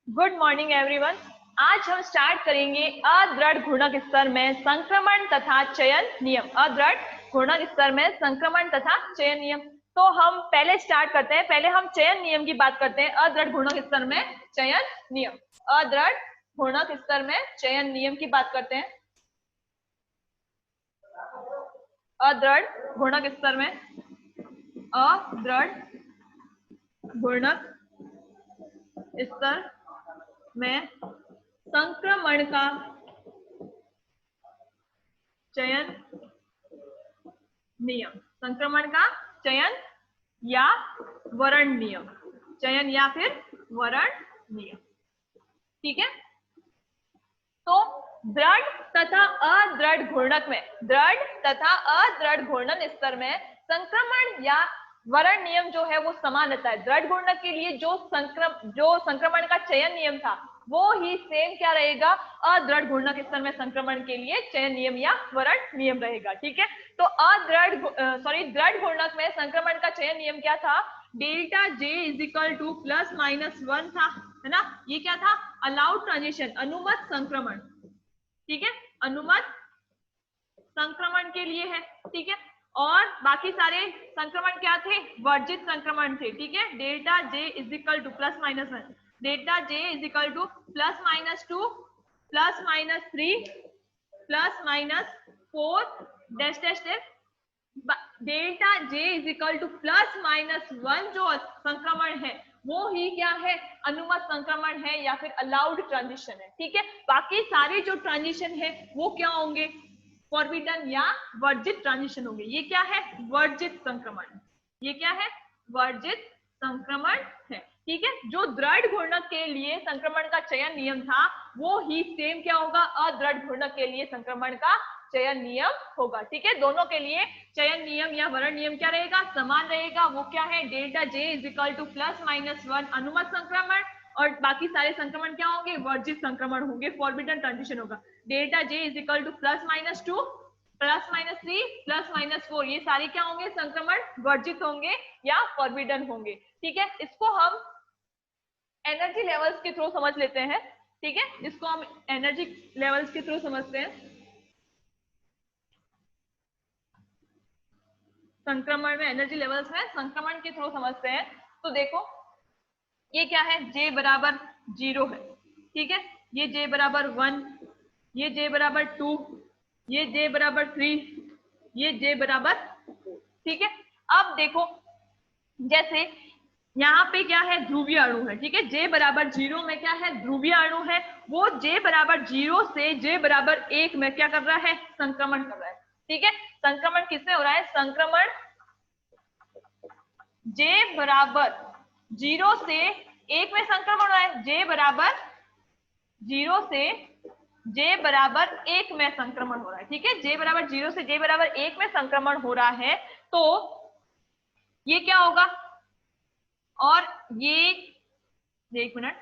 Good morning everyone. आज हम start करेंगे अदृढ़ घूर्णक स्तर में संक्रमण तथा चयन नियम। अदृढ़ घूर्णक स्तर में संक्रमण तथा चयन नियम। तो हम पहले स्टार्ट करते हैं। पहले हम चयन नियम की बात करते हैं। अदृढ़ घूर्णक स्तर में चयन नियम। अदृढ़ घूर्णक स्तर में चयन नियम की बात करते हैं। अदृढ़ घूर्णक स्तर में अदृढ़ घूर्णक स्तर में संक्रमण का चयन नियम। संक्रमण का चयन या वर्ण नियम। चयन या फिर वर्ण नियम। ठीक है। तो दृढ़ तथा अदृढ़ घूर्णक में, दृढ़ तथा अदृढ़ घूर्णन स्तर में संक्रमण या वर्ण नियम जो है वो समान रहता है। दृढ़ घूर्णक के लिए जो संक्रमण का चयन नियम था वो ही सेम क्या रहेगा, अदृढ़ घूर्णक स्तर में संक्रमण के लिए चयन नियम या वर्ण नियम रहेगा। ठीक है। तो दृढ़ घूर्णक में संक्रमण का चयन नियम क्या था, delta J is equal to plus minus 1 था, है ना। ये क्या था, अलाउड ट्रांजिशन, अनुमत संक्रमण। ठीक है, अनुमत संक्रमण के लिए है। ठीक है। और बाकी सारे संक्रमण क्या थे, वर्जित संक्रमण थे। ठीक है। Delta J is equal to plus minus 1, delta J is equal to plus minus 2, plus minus 3, plus minus 4 dash dash dash. Delta J is equal to plus minus 1 जो संक्रमण है वो ही क्या है, अनुमत संक्रमण है या फिर अलाउड ट्रांजिशन है। ठीक है। बाकी सारे जो ट्रांजिशन है वो क्या होंगे, फॉरबिडन या वर्जित ट्रांजिशन होंगे। ये क्या है, वर्जित संक्रमण। ये क्या है, वर्जित संक्रमण है। ठीक है। जो दृढ़ घूर्णक के लिए संक्रमण का चयन नियम था वो ही सेम क्या होगा, अदृढ़ घूर्णक के लिए संक्रमण का चयन नियम होगा। ठीक है। दोनों के लिए चयन नियम या वर्ण नियम क्या रहेगा, समान रहेगा। वो क्या है, delta J is equal to plus minus 1 अनुमत संक्रमण, और बाकी सारे संक्रमण क्या होंगे, वर्जित संक्रमण होंगे, फॉरबिडन ट्रांजिशन होगा। Delta J is equal to plus minus 2, plus minus 3, plus minus 4, ये सारे क्या होंगे, संक्रमण वर्जित होंगे या फॉरबिडन होंगे। ठीक है। इसको हम एनर्जी लेवल्स के थ्रू समझ लेते हैं। ठीक है। इसको हम एनर्जी लेवल्स के थ्रू समझते हैं। संक्रमण में एनर्जी लेवल्स में संक्रमण के थ्रू समझते हैं। तो देखो ये क्या है, J बराबर 0 है। ठीक है। ये J बराबर 1, ये J बराबर 2, ये J बराबर 3, ये J बराबर 4। ठीक है। अब देखो जैसे यहाँ पे क्या है, ध्रुवीय अणु है। ठीक है। J बराबर 0 में क्या है, ध्रुवीय अणु है। वो J बराबर 0 से J बराबर 1 में क्या कर रहा है, संक्रमण कर रहा है। ठीक है। संक्रमण किसमें हो रहा है, संक्रमण J बराबर 0 से 1 में संक्रमण हो रहा है। J बराबर 0 से J बराबर 1 में संक्रमण हो रहा है। ठीक है। J बराबर 0 से J बराबर 1 में संक्रमण हो रहा है। तो ये क्या होगा, और ये एक मिनट,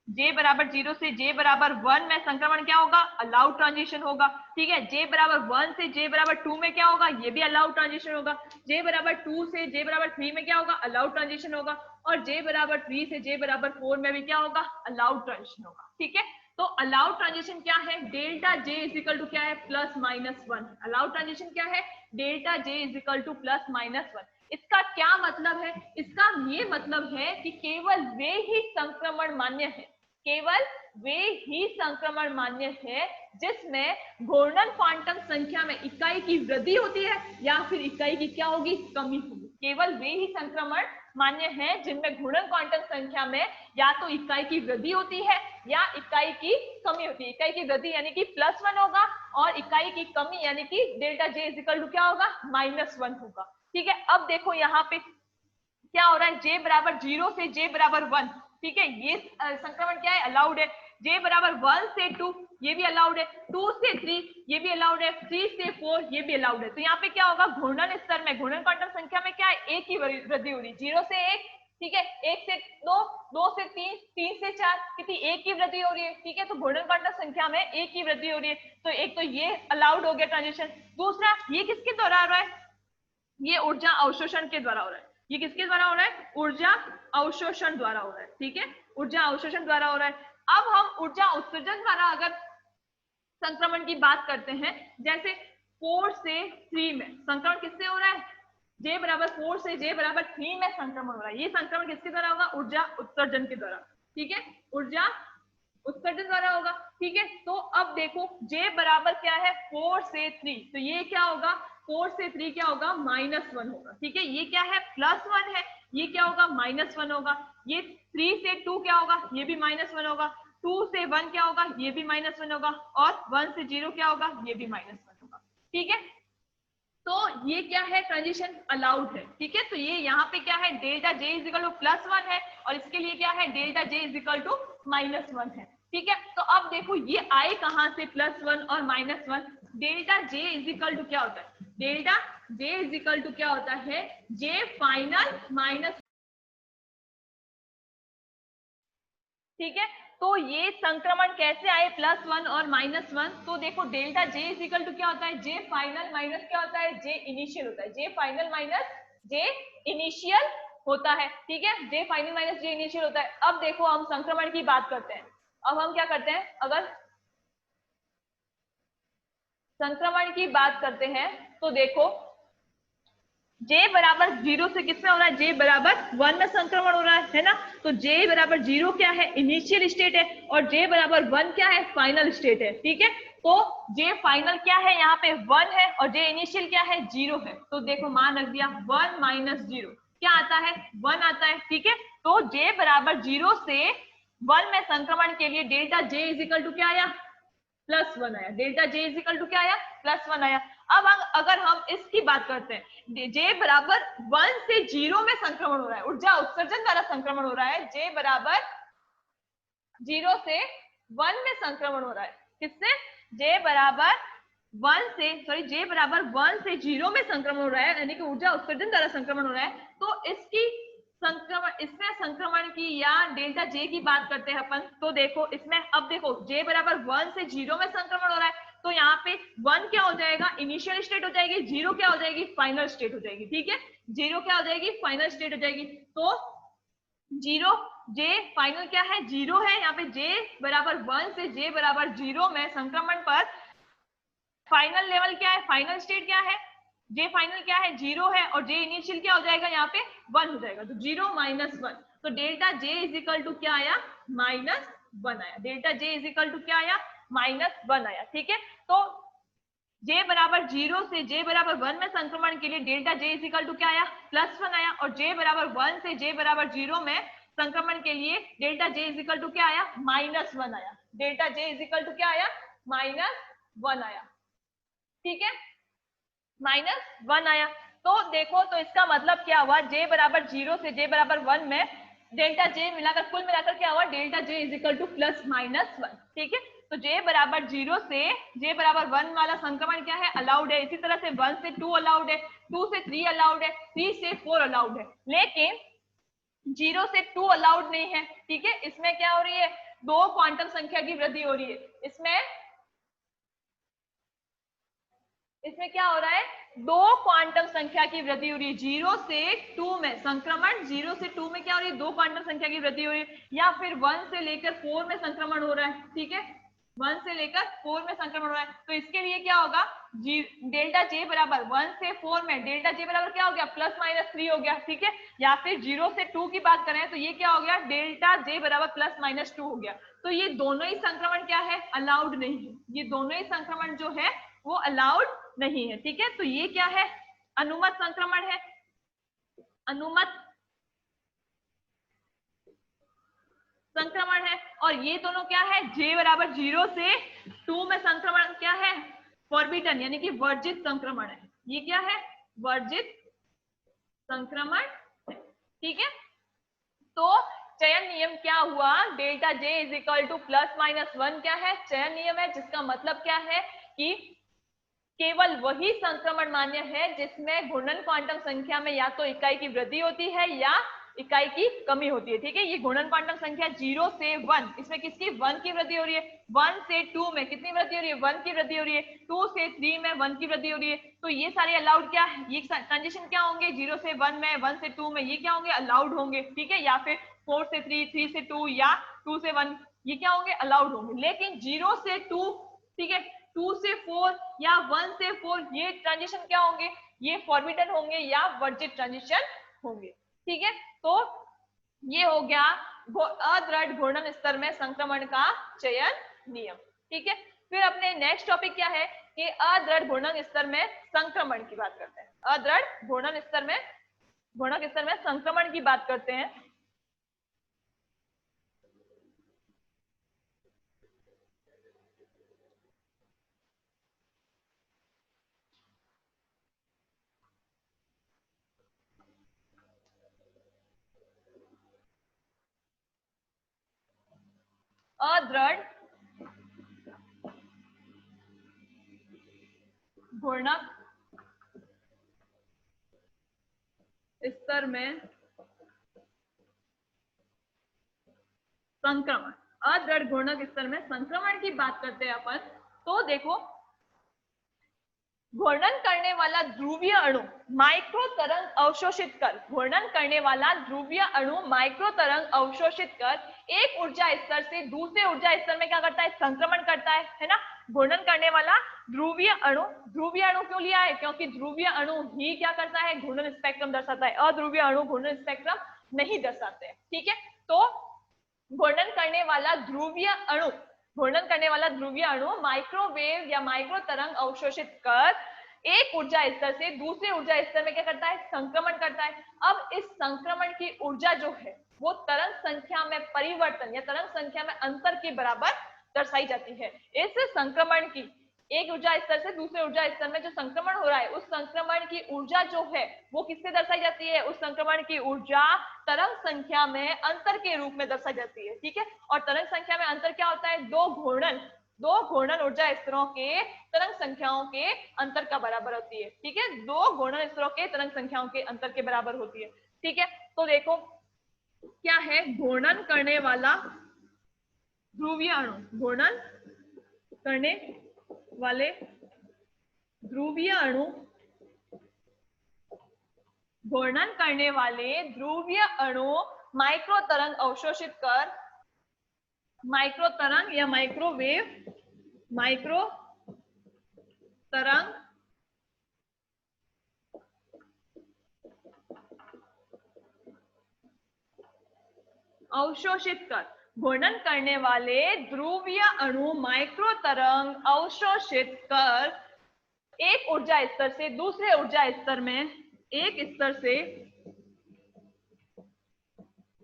J बराबर 0 से J बराबर 1 में संक्रमण क्या होगा, अलाउड ट्रांजिशन होगा। ठीक है। J बराबर 1 से J बराबर 2 में क्या होगा, ये भी अलाउड ट्रांजिशन होगा। J बराबर 2 से J बराबर 3 में क्या होगा, अलाउड ट्रांजिशन होगा। और J बराबर 3 से J बराबर 4 में भी क्या होगा, अलाउड ट्रांजिशन होगा। ठीक है। तो अलाउड ट्रांजिशन क्या है, delta J is equal to क्या है, प्लस माइनस 1। अलाउड ट्रांजिशन क्या है, delta J is equal to plus minus 1। इसका क्या मतलब है, इसका ये मतलब है कि केवल वे ही संक्रमण मान्य है, केवल वे ही संक्रमण मान्य है जिसमें घूर्णन क्वांटम संख्या में इकाई की वृद्धि होती है या फिर इकाई की क्या होगी, कमी होगी। केवल वे ही संक्रमण मान्य है जिनमें घूर्णन क्वांटम संख्या में या तो इकाई की वृद्धि होती है या इकाई की कमी होती है। इकाई की वृद्धि यानी कि +1 होगा और इकाई की कमी यानी कि delta J is equal to क्या होगा, -1 होगा। ठीक है। अब देखो यहाँ पे क्या हो रहा है, J बराबर 0 से J बराबर 1। ठीक है। ये संक्रमण क्या है, अलाउड है। J बराबर 1 से 2 ये भी अलाउड है, 2 से 3 ये भी अलाउड है, 3 से 4 ये भी अलाउड है। तो यहाँ पे क्या होगा, घूर्णन स्तर में, घूर्णन क्वांटम संख्या में क्या है, 1 की वृद्धि हो रही, 0 से 1। ठीक है। 1 से 2, 2 से 3, 3 से 4, कितनी, 1 की वृद्धि हो रही है। ठीक है। तो घूर्णन क्वांटम संख्या में 1 की वृद्धि हो रही है। तो एक तो ये अलाउड हो गया ट्रांजिशन। दूसरा, ये किसके द्वारा हो रहा है, ये ऊर्जा अवशोषण के द्वारा हो रहा है। ये किसके द्वारा हो रहा है, ऊर्जा अवशोषण द्वारा हो रहा है। ठीक है। ऊर्जा अवशोषण द्वारा हो रहा है। अब हम ऊर्जा उत्सर्जन द्वारा अगर संक्रमण की बात करते हैं, जैसे 4 से 3 में संक्रमण किससे हो रहा है, J बराबर 4 से J बराबर 3 में संक्रमण हो रहा है। ये संक्रमण किसके द्वारा होगा, ऊर्जा उत्सर्जन के द्वारा, ठीक है, ऊर्जा उत्सर्जन द्वारा होगा, ठीक है। तो अब देखो J बराबर क्या है 4 से 3, तो ये क्या होगा 4 से 3 क्या होगा -1 होगा, ठीक है। ये क्या है +1 है, ये क्या होगा -1 होगा। ये 3 से 2 क्या होगा, ये भी -1 होगा। 2 से 1 क्या होगा, ये भी -1 होगा। और 1 से 0 क्या होगा, ये भी -1 होगा, ठीक है। तो ये क्या है ट्रांजिशन अलाउड है, ठीक है। तो ये यहाँ पे क्या है डेल्टा J इजिकल टू +1 है और इसके लिए क्या है डेल्टा J इजिकल टू -1 है, ठीक है। तो अब देखो ये आए कहाँ से +1 और -1, डेल्टा J इजिकल टू क्या होता है, डेल्टा J इजिकल टू क्या होता है J फाइनल माइनस, ठीक है। तो ये संक्रमण कैसे आए +1 और -1, तो देखो डेल्टा J इजिकल टू क्या होता है J फाइनल माइनस क्या होता है J इनिशियल होता है, J final minus J initial होता है, ठीक है। J final minus J initial होता है। अब देखो हम संक्रमण की बात करते हैं। अब हम क्या करते हैं, अगर संक्रमण की बात करते हैं तो देखो J बराबर 0 से किसमें हो रहा है, J बराबर 1 में संक्रमण हो रहा है ना। तो J बराबर 0 क्या है इनिशियल स्टेट है और J बराबर 1 क्या है फाइनल स्टेट है, ठीक है। तो J फाइनल क्या है यहाँ पे 1 है और J इनिशियल क्या है 0 है। तो देखो मान रख दिया 1 माइनस 0 क्या आता है 1 आता है, ठीक है। तो J बराबर 0 से 1 में संक्रमण के लिए डेल्टा J इजिकल टू क्या आया +1 आया, डेल्टा J इजिकल टू क्या आया +1 आया। अब अगर हम इसकी बात करते हैं J बराबर 1 से 0 में संक्रमण हो रहा है, ऊर्जा उत्सर्जन द्वारा संक्रमण हो रहा है। J बराबर 0 से 1 में संक्रमण हो रहा है, किससे J बराबर 1 से 0 में संक्रमण हो रहा है, यानी कि ऊर्जा उत्सर्जन द्वारा संक्रमण हो रहा है। तो इसकी संक्रमण इसमें संक्रमण की या डेल्टा J की बात करते हैं अपन, तो देखो इसमें अब देखो J बराबर 1 से 0 में संक्रमण हो रहा है, तो यहाँ पे 1 क्या हो जाएगा इनिशियल स्टेट हो जाएगी, 0 क्या हो जाएगी फाइनल स्टेट हो जाएगी, ठीक है। 0 क्या हो जाएगी फाइनल स्टेट हो जाएगी। तो 0 J फाइनल क्या है 0 है, यहाँ पे J बराबर 1 से J बराबर 0 में संक्रमण पर फाइनल लेवल क्या है, फाइनल स्टेट क्या है, J फाइनल क्या है 0 है और J इनिशियल क्या हो जाएगा यहाँ पे 1 हो जाएगा। तो 0 -1, तो डेल्टा J इजिकल टू क्या आया -1 आया, डेल्टा J इजिकल टू क्या आया -1 आया, ठीक है। तो J बराबर 0 से J बराबर 1 में संक्रमण के लिए डेल्टा J इजिकल टू क्या आया +1 आया और J बराबर 1 से J बराबर 0 में संक्रमण के लिए डेल्टा J इजिकल टू क्या आया -1 आया, डेल्टा J इजिकल टू क्या आया -1 आया, ठीक है, -1 आया। तो देखो तो इसका मतलब क्या हुआ J बराबर 0 से J बराबर 1 में डेल्टा J मिलाकर कुल मिलाकर क्या हुआ डेल्टा J इजिकल टू +-1, ठीक है। तो J बराबर 0 से J बराबर 1 वाला संक्रमण क्या है अलाउड है, इसी तरह से 1 से 2 अलाउड है, 2 से 3 अलाउड है, 3 से 4 अलाउड है, लेकिन 0 से 2 अलाउड नहीं है, ठीक है। इसमें क्या हो रही है 2 क्वांटम संख्या की वृद्धि हो रही है, इसमें क्या हो रहा है 2 क्वांटम संख्या की वृद्धि हो रही है। 0 से 2 में संक्रमण 0 से 2 में क्या हो रही है 2 क्वांटम संख्या की वृद्धि हो रही है, या फिर 1 से लेकर 4 में संक्रमण हो रहा है, ठीक है, 1 से लेकर 4 में संक्रमण हो रहा है। तो इसके लिए क्या होगा डेल्टा J बराबर 1 से 4 में डेल्टा J बराबर क्या हो गया +-3 हो गया, ठीक है। या फिर 0 से 2 की बात करें तो ये क्या हो गया डेल्टा J बराबर +-2 हो गया। तो ये दोनों ही संक्रमण क्या है अलाउड नहीं है, ये दोनों ही संक्रमण जो है वो अलाउड नहीं है, ठीक है। तो ये क्या है अनुमत संक्रमण है, अनुमत संक्रमण है। और ये दोनों क्या है J बराबर 0 से 2 में संक्रमण क्या है फॉरबिडन यानी कि वर्जित संक्रमण है, ये क्या है वर्जित संक्रमण है, ठीक है। तो चयन नियम क्या हुआ डेल्टा J इजिकल टू +-1 क्या है चयन नियम है, जिसका मतलब क्या है कि केवल वही संक्रमण मान्य है जिसमें घूर्णन क्वांटम संख्या में या तो इकाई की वृद्धि होती है या इकाई की कमी होती है, ठीक है। ये घूर्णन क्वांटम संख्या 0 से 1 इसमें किसकी 1 की वृद्धि हो रही है, 1 से 2 में कितनी वृद्धि हो रही है 1 की वृद्धि हो रही है, 2 से 3 में 1 की वृद्धि हो रही है। तो ये सारे अलाउड क्या है, ये ट्रांजिशन क्या होंगे 0 से 1 में 1 से 2 में ये क्या होंगे अलाउड होंगे, ठीक है। या फिर 4 से 3, 3 से 2 या 2 से 1, ये क्या होंगे, अलाउड होंगे। लेकिन 0 से 2, ठीक है, 2 से 4 या 1 से 4 ये ट्रांजिशन क्या होंगे, ये फॉरबिडन होंगे या वर्जित ट्रांजिशन होंगे। ठीक है, तो ये हो गया अदृढ़ घूर्णन स्तर में संक्रमण का चयन नियम। ठीक है, फिर अपने नेक्स्ट टॉपिक क्या है कि अदृढ़ घूर्णन स्तर में संक्रमण की बात करते हैं। अदृढ़ घूर्णन स्तर में संक्रमण की बात करते हैं। अदृढ़ घूर्णक स्तर में संक्रमण, अदृढ़ घूर्णक स्तर में संक्रमण की बात करते हैं अपन। तो देखो, घूर्णन करने वाला ध्रुवीय अणु माइक्रो तरंग अवशोषित कर, घूर्णन करने वाला ध्रुवीय अणु माइक्रो तरंग अवशोषित कर एक ऊर्जा स्तर से दूसरे ऊर्जा स्तर में क्या करता है, संक्रमण करता है ना। घूर्णन करने वाला ध्रुवीय अणु क्यों लिया है, क्योंकि ध्रुवीय अणु ही क्या करता है, घूर्णन स्पेक्ट्रम दर्शाता है, अध्रुवीय अणु घूर्णन स्पेक्ट्रम नहीं दर्शाते हैं। ठीक है, तो घूर्णन करने वाला ध्रुवीय अणु माइक्रोवेव या माइक्रो तरंग अवशोषित कर एक ऊर्जा स्तर से दूसरे ऊर्जा स्तर में क्या करता है, संक्रमण करता है। अब इस संक्रमण की ऊर्जा जो है वो तरंग संख्या में परिवर्तन या तरंग संख्या में अंतर के बराबर दर्शाई जाती है। इस संक्रमण की एक ऊर्जा स्तर से दूसरे ऊर्जा स्तर में जो संक्रमण हो रहा है, उस संक्रमण की ऊर्जा जो है वो किससे दर्शाई जाती है, उस संक्रमण की ऊर्जा तरंग संख्या में अंतर के रूप में दर्शाई जाती है। ठीक है, और तरंग संख्या में अंतर क्या होता है, दो घूर्णन ऊर्जा स्तरों के तरंग संख्याओं के अंतर का बराबर होती है। ठीक है, दो घूर्णन स्तरों के तरंग संख्याओं के अंतर के बराबर होती है। ठीक है, तो देखो क्या है, घूर्णन करने वाला ध्रुवीय अणु, घूर्णन करने वाले ध्रुवीय अणु, घूर्णन करने वाले ध्रुवीय अणु माइक्रो तरंग अवशोषित कर, माइक्रो तरंग या माइक्रोवेव, माइक्रो तरंग अवशोषित कर, घूर्णन करने वाले ध्रुवीय अणु माइक्रो तरंग अवशोषित कर एक ऊर्जा स्तर से दूसरे ऊर्जा स्तर में, एक स्तर से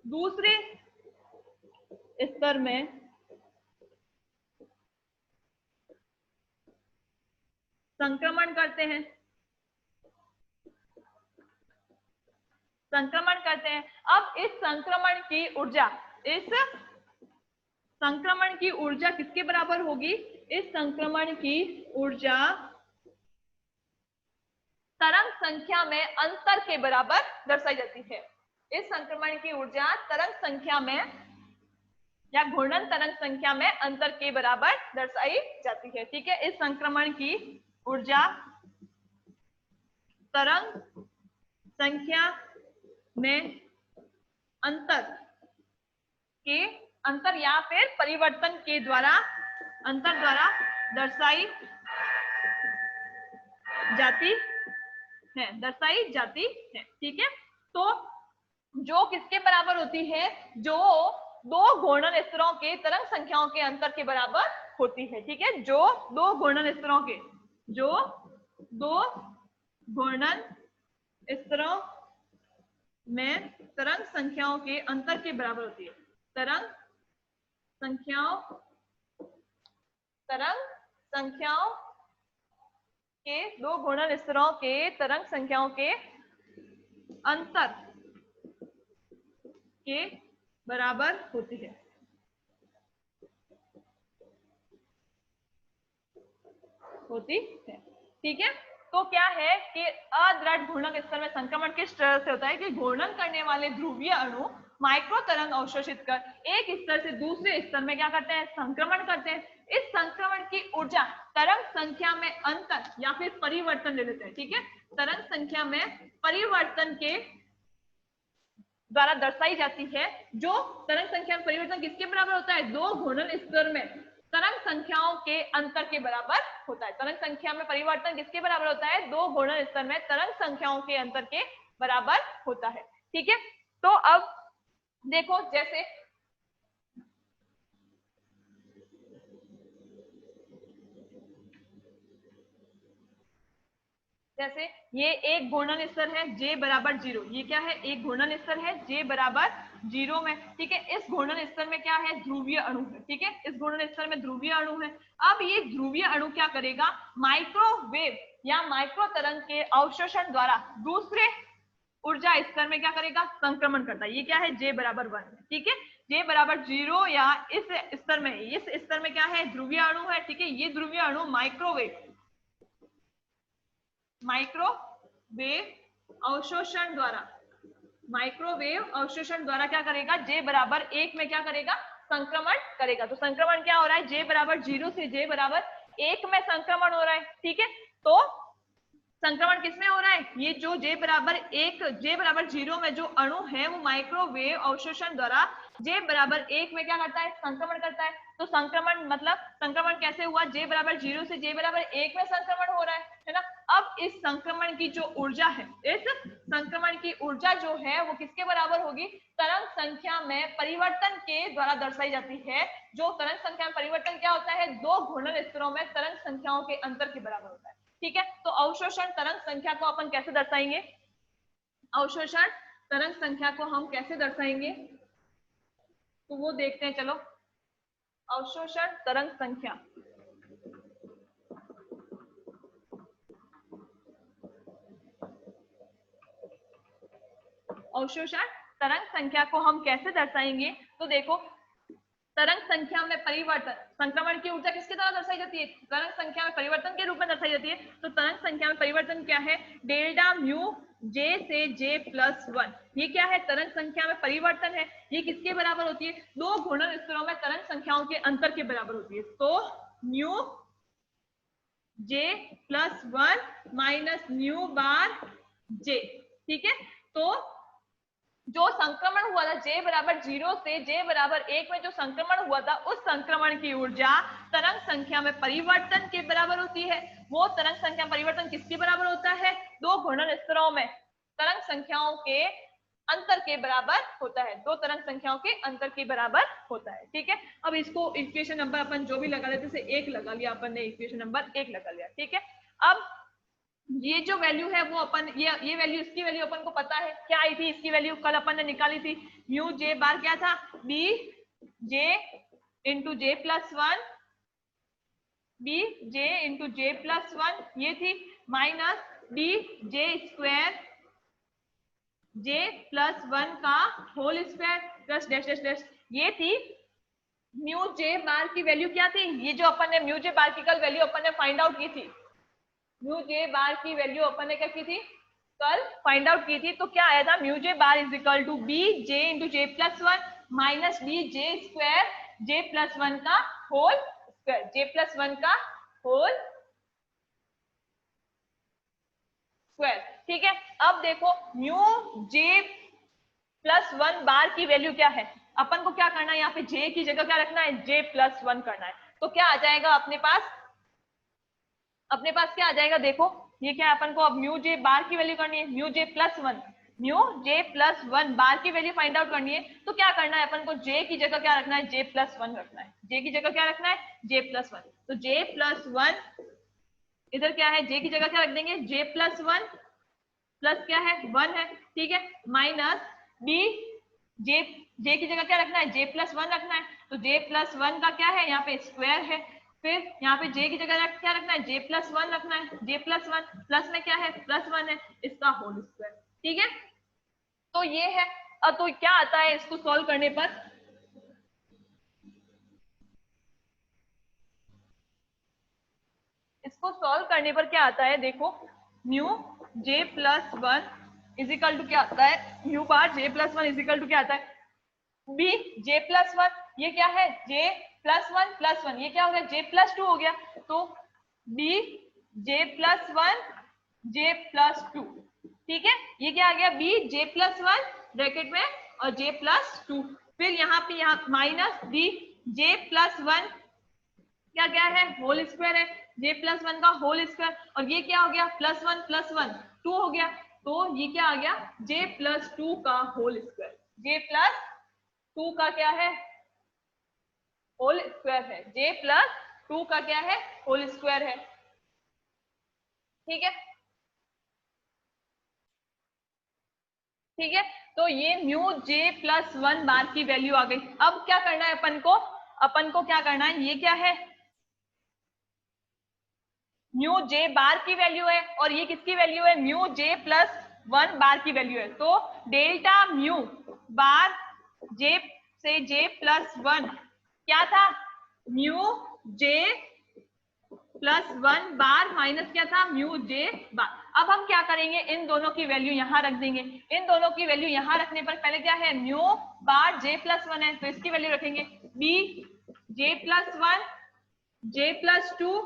दूसरे स्तर में संक्रमण करते हैं, अब इस संक्रमण की ऊर्जा किसके बराबर होगी, इस संक्रमण की ऊर्जा तरंग संख्या में अंतर के बराबर दर्शाई जाती है। इस संक्रमण की ऊर्जा तरंग संख्या में या घूर्णन तरंग संख्या में अंतर के बराबर दर्शाई जाती है। ठीक है, इस संक्रमण की ऊर्जा तरंग संख्या में अंतर या फिर परिवर्तन के द्वारा, अंतर द्वारा दर्शाई जाती है। ठीक है, तो जो किसके बराबर होती है, जो दो घूर्णन स्तरों के तरंग संख्याओं के अंतर के बराबर होती है। ठीक है, जो दो घूर्णन स्तरों में तरंग संख्याओं के अंतर के बराबर होती है। तरंग संख्याओं के दो घूर्णन स्तरों के तरंग संख्याओं के अंतर के बराबर होती है। ठीक है, तो क्या है कि अदृढ़ घूर्णक स्तर में संक्रमण किस तरह से होता है कि घूर्णन करने वाले ध्रुवीय अणु माइक्रो तरंग अवशोषित कर एक स्तर से दूसरे स्तर में क्या करते हैं, संक्रमण करते हैं। इस संक्रमण की ऊर्जा तरंग संख्या में अंतर या फिर परिवर्तन ले लेते हैं। ठीक है, तरंग संख्या में परिवर्तन के द्वारा दर्शाई जाती है, जो तरंग संख्या में परिवर्तन किसके बराबर होता है, दो घूर्णन स्तर में तरंग संख्याओं के अंतर के बराबर होता है। तरंग संख्या में परिवर्तन किसके बराबर होता है, दो घूर्णन स्तर में तरंग संख्याओं के अंतर के बराबर होता है। ठीक है, तो अब देखो जैसे ये एक घूर्णन स्तर है J बराबर 0, ये क्या है, एक घूर्णन स्तर है J बराबर 0 में। ठीक है, इस घूर्णन स्तर में क्या है, ध्रुवीय अणु है। ठीक है, इस घूर्णन स्तर में ध्रुवीय अणु है। अब ये ध्रुवीय अणु क्या करेगा, माइक्रोवेव या माइक्रो तरंग के अवशोषण द्वारा दूसरे ऊर्जा स्तर में क्या करेगा, संक्रमण करता है। ये क्या है, J बराबर 1 है। ठीक है, J बराबर 0 या इस स्तर में क्या है, ध्रुवीय अणु है। ठीक है, ये ध्रुवीय अणु माइक्रोवेव अवशोषण द्वारा क्या करेगा, J बराबर 1 में क्या करेगा, संक्रमण करेगा। तो संक्रमण क्या हो रहा है, J बराबर 0 से J बराबर 1 में संक्रमण हो रहा है। ठीक है, तो संक्रमण किसमें हो रहा है, ये जो J बराबर 0 में जो अणु है वो माइक्रोवेव अवशोषण द्वारा J बराबर 1 में क्या करता है, संक्रमण करता है। तो संक्रमण मतलब संक्रमण कैसे हुआ, J बराबर 0 से J बराबर 1 में संक्रमण हो रहा है ना। अब इस संक्रमण की जो ऊर्जा है, इस संक्रमण की ऊर्जा जो है वो किसके बराबर होगी, तरंग संख्या में परिवर्तन के द्वारा दर्शाई जाती है। जो तरंग संख्या में परिवर्तन क्या होता है, दो घूर्णन स्तरों में तरंग संख्याओं के अंतर के बराबर होता है। ठीक है, तो अवशोषण तरंग संख्या को अपन कैसे दर्शाएंगे, अवशोषण तरंग संख्या को हम कैसे दर्शाएंगे, तो वो देखते हैं। चलो, अवशोषण तरंग संख्या, अवशोषण तरंग संख्या को हम कैसे दर्शाएंगे, तो देखो तरंग संख्या में परिवर्तन, संक्रमण की ऊर्जा किसके द्वारा दर्शाई जाती है, तरंग संख्या में परिवर्तन के रूप में दर्शाई जाती है। तो तरंग संख्या में परिवर्तन क्या है, डेल्टा म्यू J से J प्लस 1, ये क्या है, तरंग संख्या में परिवर्तन है। ये किसके बराबर होती है, दो घूर्णन स्तरों में तरंग संख्याओं के अंतर के बराबर होती है। तो mu J plus 1 minus mu bar J। ठीक है, तो जो संक्रमण हुआ था J बराबर 0 से J बराबर 1 में जो संक्रमण हुआ था, उस संक्रमण की ऊर्जा तरंग संख्या में परिवर्तन के बराबर होती है। वो तरंग संख्या परिवर्तन किसके बराबर होता है, दो घूर्णन स्तरों में तरंग संख्याओं के अंतर के बराबर होता है, दो तरंग संख्याओं के अंतर के बराबर होता है। ठीक है, अब इसको इक्वेशन नंबर अपन जो भी लगा लेते से 1 लगा लिया अपन ने, इक्वेशन नंबर 1 लगा लिया। ठीक है, अब ये जो वैल्यू है वो अपन ये वैल्यू, इसकी वैल्यू अपन को पता है क्या आई थी, इसकी वैल्यू कल अपन ने निकाली थी, म्यू J बार क्या था, B J into J plus 1, B J into J plus 1 ये थी, minus B J square J plus 1 का whole square plus dash dash dash, ये थी म्यू J बार की वैल्यू। क्या थी, ये जो अपन ने म्यू J बार की कल वैल्यू अपन ने फाइंड आउट की थी, म्यू J बार की वैल्यू अपन ने क्या की थी, कल फाइंड आउट की थी। तो क्या आया था, mu J bar is equal to B J into J plus 1 minus B J square J plus 1 का होल स्क्वायर, J प्लस 1 का होल स्क्वायर। ठीक है, अब देखो म्यू J प्लस 1 बार की वैल्यू क्या है, अपन को क्या करना है, यहाँ पे J की जगह क्या रखना है, J प्लस 1 करना है। तो क्या आ जाएगा अपने पास क्या आ जाएगा, देखो ये क्या है, अपन को अब म्यू J बार की वैल्यू करनी है, म्यू J प्लस 1 बार की वैल्यू फाइंड आउट करनी है। तो क्या करना है अपन को, J की जगह क्या रखना है, J प्लस 1 रखना है, J की जगह क्या रखना है, J प्लस 1। तो J प्लस 1 इधर क्या है, J की जगह क्या रख देंगे, J प्लस 1 प्लस क्या है 1 है। ठीक है, माइनस बी J की जगह क्या रखना है, J प्लस 1 रखना है। तो J प्लस 1 का क्या है, यहाँ पे स्क्वायर है, फिर यहाँ पे J की जगह क्या रखना है, J प्लस 1 रखना है, J प्लस 1 प्लस में क्या है, प्लस 1 है, इसका होल स्क्वायर। ठीक है, तो ये है। अब तो क्या आता है इसको सॉल्व करने पर, क्या आता है, देखो mu J plus 1 is equal to क्या आता है, mu bar J plus 1 is equal to क्या आता है, बी J प्लस 1, ये क्या है J प्लस 1 प्लस 1, ये क्या हो गया, J प्लस 2 हो गया। तो B J plus 1 J plus 2। ठीक है, ये क्या आ गया, बी J प्लस 1 ब्रैकेट में और j प्लस 2। फिर यहाँ पे यहाँ माइनस डी j प्लस 1 क्या क्या है, होल स्क्वायर है, j प्लस 1 का होल स्क्वायर, और ये क्या हो गया प्लस 1 2 हो गया, तो ये क्या आ गया j प्लस 2 का होल स्क्वायर, j प्लस 2 का क्या है होल स्क्वायर है, j प्लस 2 का क्या है होल स्क्वायर है। ठीक है, ठीक है, तो ये म्यू j प्लस 1 बार की वैल्यू आ गई। अब क्या करना है अपन को क्या करना है, ये क्या है म्यू j बार की वैल्यू है, और ये किसकी वैल्यू है म्यू j प्लस 1 बार की वैल्यू है। तो डेल्टा म्यू बार j से j प्लस 1 क्या था म्यू j प्लस 1 बार माइनस क्या था म्यू j बार। अब हम क्या करेंगे, इन दोनों की वैल्यू यहाँ रख देंगे। इन दोनों की वैल्यू यहाँ रखने पर पहले क्या है म्यू बार j प्लस 1 है, तो इसकी वैल्यू रखेंगे b j plus 1 j plus 2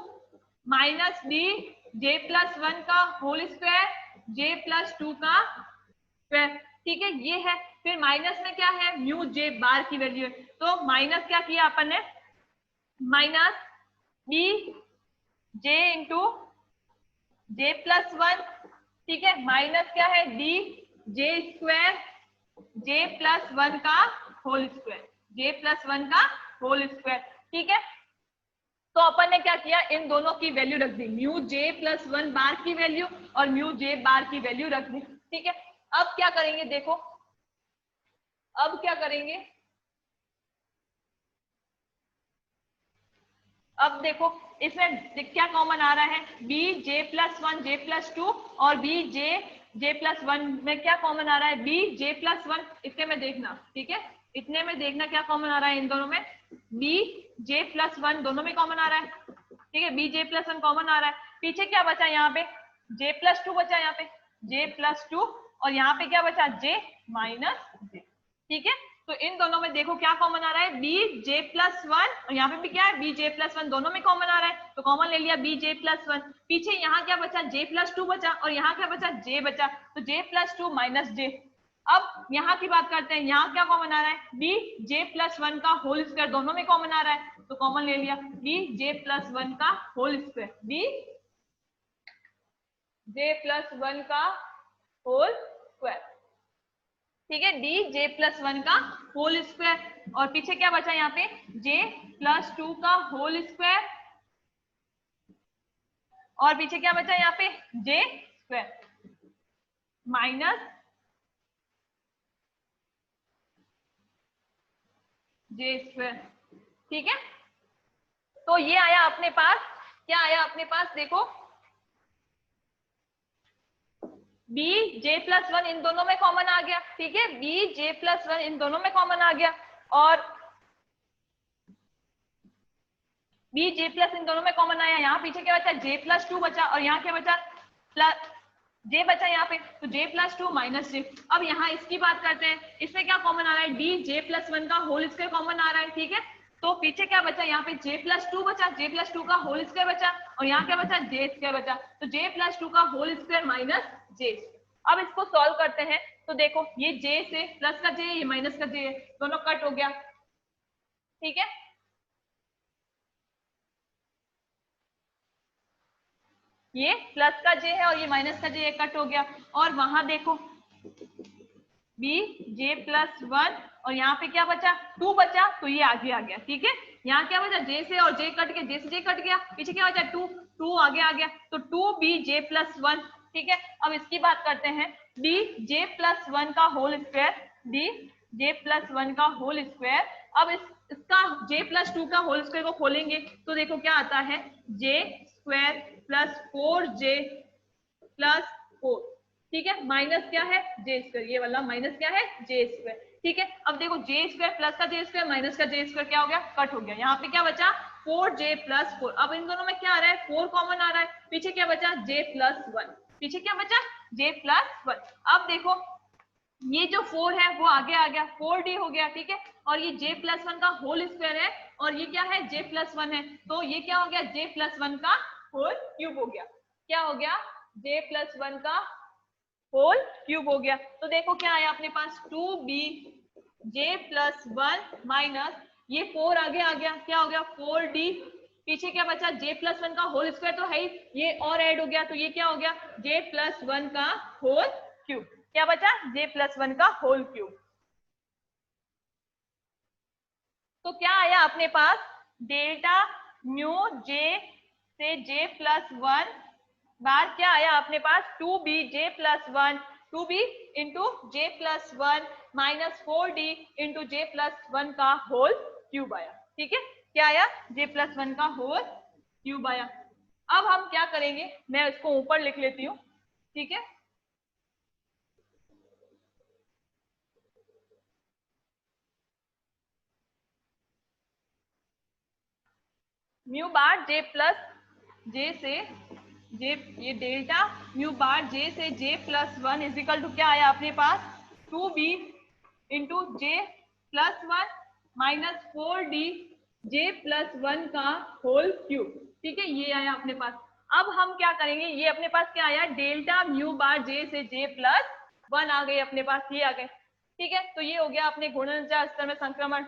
minus D j plus 1 का होल स्क्वायर j प्लस 2 का स्क्वायर। ठीक है, ये है। फिर माइनस में क्या है म्यू j बार की वैल्यू है, तो माइनस क्या किया अपन ने minus b j into j plus 1। ठीक है, माइनस क्या है D j square j plus 1 का होल स्क्वायर, j प्लस 1 का होल स्क्वायर। ठीक है, तो अपन ने क्या किया इन दोनों की वैल्यू रख दी, म्यू j प्लस 1 बार की वैल्यू और म्यू j बार की वैल्यू रख दी। ठीक है, अब क्या करेंगे देखो, अब क्या करेंगे, अब देखो इसमें क्या कॉमन आ रहा है b j plus 1 j plus 2 और b j प्लस 1 में क्या कॉमन आ रहा है b j प्लस 1, इतने में देखना। ठीक है, इतने में देखना क्या कॉमन आ रहा है इन दोनों में, b j प्लस 1 दोनों में कॉमन आ रहा है। ठीक है, b j प्लस 1 कॉमन आ रहा है, पीछे क्या बचा यहाँ पे j प्लस 2 बचा, यहाँ पे j प्लस 2 और यहाँ पे क्या बचा j माइनस j। ठीक है, तो इन दोनों में देखो क्या कॉमन आ रहा है b j प्लस 1 और यहाँ पे भी क्या है b j प्लस 1 दोनों में कॉमन आ रहा है, तो कॉमन ले लिया b j प्लस 1। पीछे यहाँ क्या बचा j प्लस 2 बचा और यहाँ क्या बचा j बचा, तो j प्लस 2 माइनस j। अब यहाँ की बात करते हैं, यहाँ क्या कॉमन आ रहा है b j प्लस 1 का होल स्क्वायर दोनों में कॉमन आ रहा है, तो कॉमन ले लिया b j प्लस 1 का whole square, b j plus 1 का होल स्क्वायर। ठीक है, डी j प्लस 1 का होल स्क्वायर, और पीछे क्या बचा यहाँ पे j प्लस 2 का होल स्क्वायर, और पीछे क्या बचा यहाँ पे j square minus j square. ठीक है, तो ये आया अपने पास, क्या आया अपने पास देखो b j प्लस 1 इन दोनों में कॉमन आ गया। ठीक है, b j प्लस 1 इन दोनों में कॉमन आ गया, और b j प्लस इन दोनों में कॉमन आया, यहाँ पीछे क्या बचा j प्लस 2 बचा और यहाँ क्या बचा प्लस j बचा यहाँ पे, तो j प्लस 2 माइनस j। अब यहाँ इसकी बात करते हैं, इसमें क्या कॉमन आ रहा है d j प्लस 1 का होल स्क्वायर कॉमन आ रहा है। ठीक है, तो पीछे क्या बचा यहाँ पे j प्लस 2 बचा, j प्लस 2 का होल स्क्वायर बचा, और यहाँ क्या बचा j स्क्वायर बचा, तो j प्लस 2 का होल स्क्वायर माइनस j। अब इसको सॉल्व करते हैं, तो देखो ये j से प्लस का j ये माइनस का j है, दोनों कट हो गया। ठीक है, ये प्लस का j है और ये माइनस का j, ये कट हो गया, और वहां देखो b j प्लस 1 और यहाँ पे क्या बचा 2 बचा, तो ये आगे आ गया। ठीक है, यहाँ क्या बचा j से और j कट के j से j कट गया, पीछे क्या बचा 2 2 आगे आ गया, तो 2b j प्लस 1। ठीक है, अब इसकी बात करते हैं b j प्लस 1 का whole square, d j plus 1 का होल स्क्वायर। अब इसका j प्लस 2 का होल स्क्वायर को खोलेंगे तो देखो क्या आता है j square plus 4j plus 4। ठीक है, माइनस क्या है जे स्क्वायर, ये वाला माइनस क्या है जे स्क्वायर। ठीक है, अब देखो जे स्क्वायर प्लस का जे स्क्वायर माइनस का जे स्क्वायर क्या हो गया कट हो गया, यहाँ पे क्या बचा 4j प्लस 4। अब इन दोनों में क्या आ रहा है 4 कॉमन आ रहा है, पीछे क्या बचा j प्लस 1, पीछे क्या बचा j प्लस 1। अब देखो ये जो 4 है वो आगे आ गया 4d हो गया। ठीक है, और ये j प्लस 1 का होल स्क्वायर है और ये क्या है j प्लस 1 है, तो ये क्या हो गया j प्लस 1 का होल क्यूब हो गया। क्या हो गया j प्लस 1 का होल क्यूब हो गया। तो देखो क्या आया अपने पास 2b J+1 माइनस ये 4 आगे आ गया, क्या हो गया 4D, पीछे क्या बचा J+1 का होल स्क्वायर तो है ही, ये और ऐड हो गया तो ये क्या हो गया J+1 का होल क्यूब, क्या बचा J+1 का होल क्यूब। तो क्या आया अपने पास डेल्टा म्यू J से J+1 बार क्या आया अपने पास 2B J+1 2B into J+1 minus 4D into J+1 का होल क्यूब आया। ठीक है, क्या आया J+1 का होल क्यूब आया। अब हम क्या करेंगे, मैं इसको ऊपर लिख लेती हूँ। ठीक है, म्यू बार J से J, ये डेल्टा म्यू बार J से J+1 इजिकल टू क्या आया अपने पास 2B into J+1 minus 4D J+1 का होल क्यूब। ठीक है, ये आया अपने पास। अब हम क्या करेंगे, ये अपने पास क्या आया डेल्टा म्यू बार J से J+1 आ गए अपने पास, ये आ गए। ठीक है, तो ये हो गया अपने गुणनजा स्तर में संक्रमण,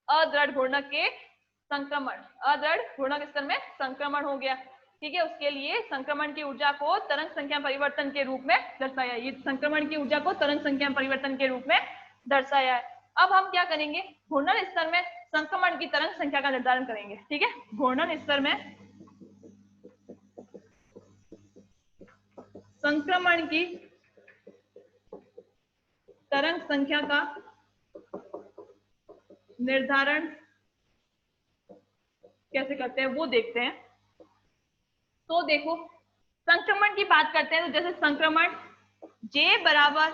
अदृढ़ घूर्णक के संक्रमण, अदृढ़ घूर्णक स्तर में संक्रमण हो गया। ठीक है, उसके लिए संक्रमण की ऊर्जा को तरंग संख्या परिवर्तन के रूप में दर्शाया, ये संक्रमण की ऊर्जा को तरंग संख्या परिवर्तन के रूप में दर्शाया है। अब हम क्या करेंगे, घूर्णन स्तर में संक्रमण की तरंग संख्या का निर्धारण करेंगे। ठीक है, घूर्णन स्तर में संक्रमण की तरंग संख्या का निर्धारण कैसे करते हैं वो देखते हैं। तो देखो, संक्रमण की बात करते हैं तो जैसे संक्रमण J बराबर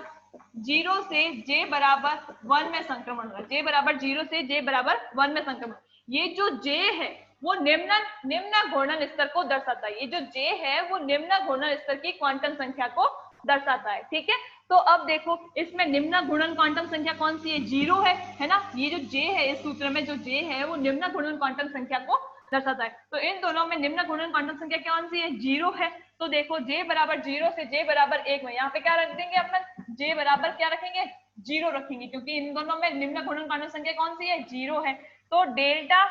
0 से J बराबर 1 में संक्रमण होगा, J बराबर 0 से J बराबर 1 में संक्रमण। ये जो J है वो निम्न घूर्णन स्तर को दर्शाता है, ये जो J है वो निम्न घूर्णन स्तर की क्वांटम संख्या को दर्शाता है। ठीक है, तो अब देखो इसमें निम्न घूर्णन क्वांटम संख्या कौन सी है, 0 है ना, ये जो J है इस सूत्र में जो J है वो निम्न घूर्णन क्वांटम संख्या को दर्शाता है। तो इन दोनों में निम्न घूर्णन क्वांटम संख्या कौन सी है, 0 है। तो देखो J बराबर 0 से J बराबर 1 में यहाँ पे क्या रख देंगे अपन, J बराबर क्या रखेंगे 0 रखेंगे, क्योंकि इन दोनों में निम्न घूर्णन क्वांटम संख्या कौन सी है 0 है। तो डेल्टा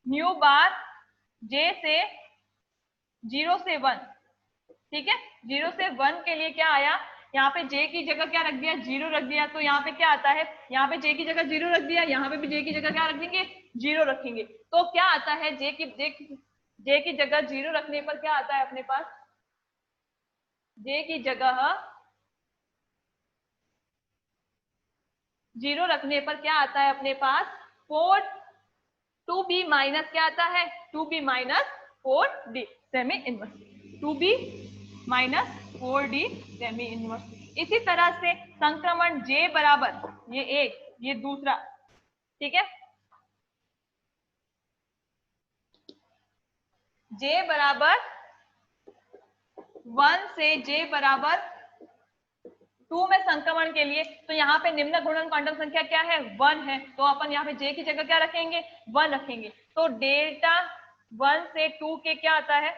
म्यू बार J से 0 से 1, ठीक है, 0 से 1 के लिए क्या आया, यहाँ पे J की जगह क्या रख दिया 0 रख दिया, तो यहाँ पे क्या आता है, यहाँ पे J की जगह 0 रख दिया, यहाँ पे भी J की जगह क्या रख देंगे 0 रखेंगे। तो क्या आता है J की जगह 0 रखने पर क्या आता है अपने पास, J की जगह 0 रखने पर क्या आता है अपने पास 2B माइनस क्या आता है 2B minus 4D semi inverse, 2B minus 4D semi inverse. इसी तरह से संक्रमण J बराबर ये एक, ये दूसरा, ठीक है, J बराबर 1 से J बराबर 2 में संक्रमण के लिए, तो यहाँ पे निम्न घूर्णन क्वांटम संख्या क्या है 1 है, तो अपन यहाँ पे J की जगह क्या रखेंगे 1 रखेंगे। तो डेल्टा 1 से 2 के क्या आता है,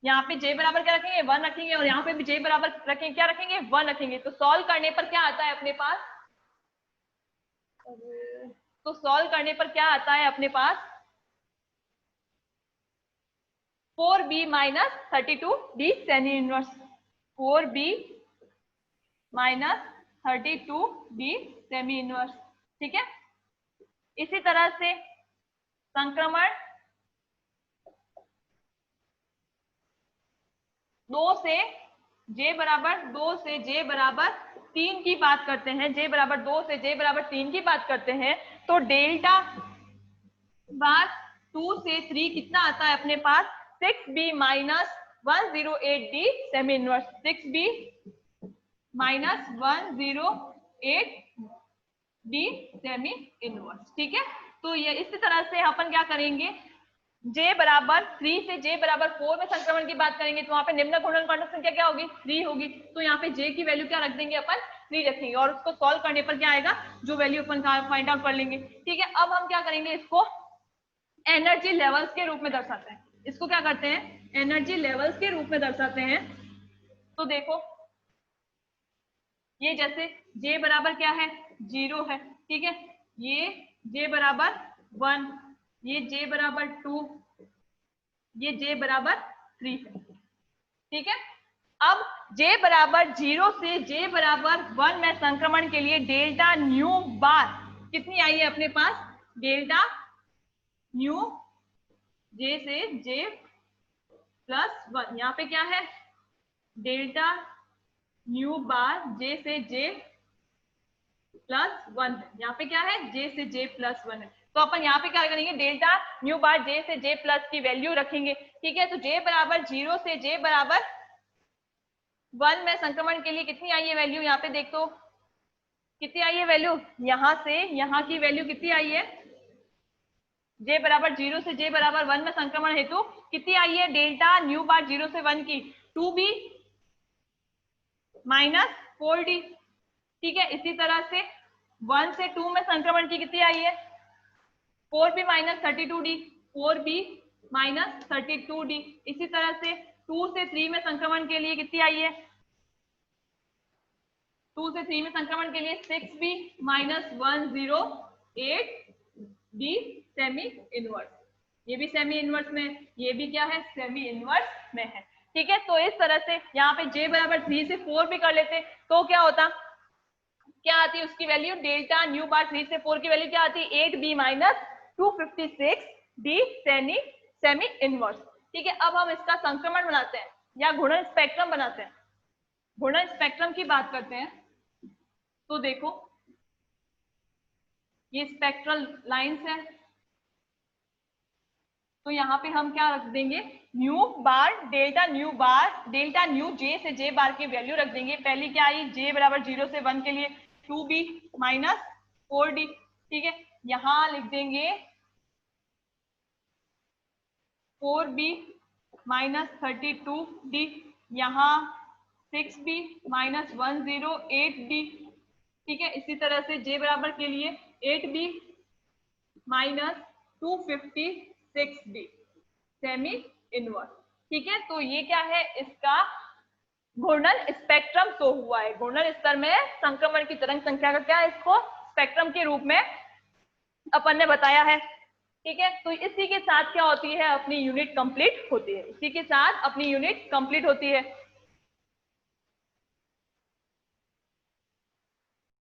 यहाँ पे J बराबर क्या रखेंगे 1 रखेंगे, और यहाँ पे भी J बराबर रखेंगे क्या रखेंगे 1 रखेंगे। तो सॉल्व करने पर क्या आता है अपने पास, तो सॉल्व करने पर क्या आता है अपने पास 4B minus 32D semi inverse, 4B minus 32D semi inverse. ठीक है, इसी तरह से संक्रमण 2 से J बराबर 3 की बात करते हैं, J बराबर 2 से J बराबर 3 की बात करते हैं, तो डेल्टा बार 2 से 3 कितना आता है अपने पास 6B minus 108D semi inverse, 6B minus 108D semi inverse. ठीक है, तो ये इसी तरह से अपन क्या करेंगे, J बराबर 3 से J बराबर 4 में संक्रमण की बात करेंगे, तो वहां पे निम्न घूर्णन क्वांटम संख्या क्या होगी 3 होगी, तो यहाँ पे J की वैल्यू क्या रख देंगे अपन 3 रखेंगे, और उसको सॉल्व करने पर क्या आएगा जो वैल्यू अपन फाइंड आउट कर लेंगे। ठीक है, अब हम क्या करेंगे, इसको एनर्जी लेवल्स के रूप में दर्शाते हैं, इसको क्या करते हैं एनर्जी लेवल्स के रूप में दर्शाते हैं। तो देखो ये जैसे j बराबर क्या है 0 है, ठीक है, ये j बराबर 1, ये j बराबर 2, ये j बराबर 3 है, ठीक है। अब j बराबर 0 से j बराबर 1 में संक्रमण के लिए डेल्टा न्यू बार कितनी आई है अपने पास, डेल्टा न्यू j से j प्लस 1, यहाँ पे क्या है डेल्टा न्यू बार j से j प्लस 1 है, यहाँ पे क्या है j से j प्लस 1 है। तो अपन यहाँ पे क्या करेंगे, डेल्टा न्यू बार j से j प्लस की वैल्यू रखेंगे, ठीक है। तो j बराबर 0 से j बराबर 1 में संक्रमण के लिए कितनी आई है वैल्यू, यहाँ पे देख तो कितनी आई है वैल्यू, यहाँ से यहाँ की वैल्यू कितनी आई है, j बराबर 0 से j बराबर 1 में संक्रमण हेतु कितनी आई है, डेल्टा न्यू बार 0 से 1 की 2b माइनस 4d, ठीक है। इसी तरह से 1 से 2 में संक्रमण की कितनी आई है, 4b minus 32d, 4b minus 32d। इसी तरह से 2 से 3 में संक्रमण के लिए कितनी आई है, 2 से 3 में संक्रमण के लिए 6b minus 108d semi inverse, ये भी सेमी इनवर्स में, ये भी क्या है सेमी इनवर्स में है, ठीक है। तो इस तरह से यहाँ पे j बराबर 3 से 4 भी कर लेते तो क्या होता, क्या आती है उसकी वैल्यू, डेल्टा न्यू बार 3 से 4 की वैल्यू क्या आती है 8b minus 256d semi inverse, ठीक है। अब हम इसका संक्रमण बनाते हैं या घूर्णन स्पेक्ट्रम बनाते हैं। घूर्णन स्पेक्ट्रम की बात करते हैं तो देखो ये स्पेक्ट्रल लाइंस है, तो यहाँ पे हम क्या रख देंगे, न्यू डेल्टा न्यू j से j बार की वैल्यू रख देंगे। पहली क्या आई j बराबर 0 से 1 के लिए 2b माइनस 4d, ठीक है। यहाँ लिख देंगे 4b माइनस 32d, यहाँ 6b माइनस 108d, ठीक है। इसी तरह से j बराबर के लिए 8b minus 256d semi inverse, ठीक है। तो ये क्या है, इसका घूर्णन स्पेक्ट्रम शो हुआ है। घूर्णन स्तर में संक्रमण की तरंग संख्या का क्या है, इसको स्पेक्ट्रम के रूप में अपन ने बताया है, ठीक है। तो इसी के साथ क्या होती है, अपनी यूनिट कंप्लीट होती है, इसी के साथ अपनी यूनिट कंप्लीट होती है।